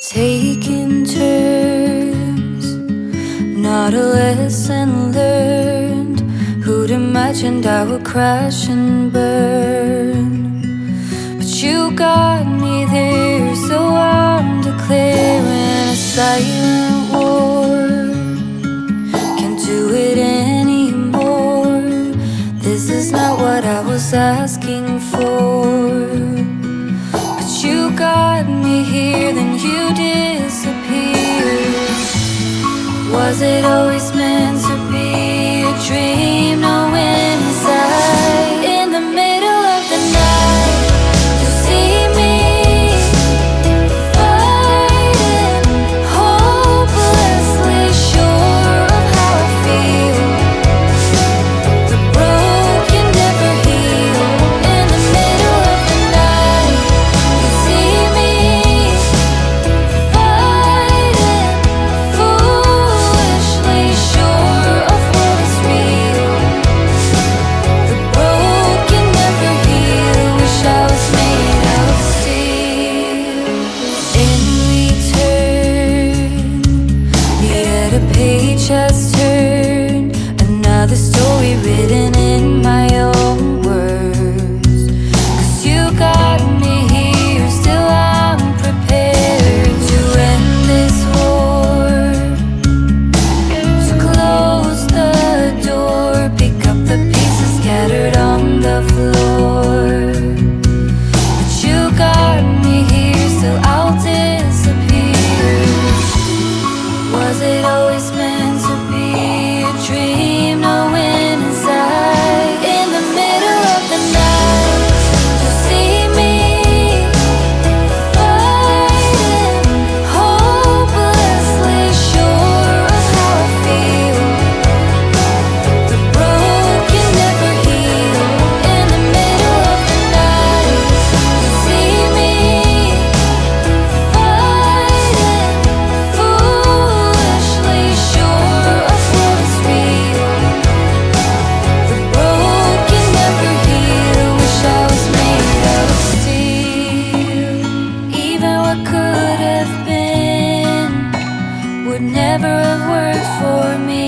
Taking turns, not a lesson learned. Who'd imagined I would crash and burn? But you got me there, so I'm declaring a silent war. Can't do it anymore. This is not what I was asking for. You got me here, then you disappeared. Was it always meant to be a dream? Knowing inside, in the middle of the night, you see me fighting, hopelessly sure of how I feel. The broken never heal. In the middle of the night, just turned, another story written in my own words. 'Cause you got me here, still I'm prepared to end this war, to close the door, pick up the pieces scattered on the floor. But you got me here, still I'll disappear. Was it always meant to be a dream? Knowing inside, in the middle of the night, you see me fighting, hopelessly sure of how I feel. The broken never heal. In the middle of the night, you see me fighting, foolishly sure of what is real. The broken never heal. Wish I was made of steel. Even what could have been would never have worked for me.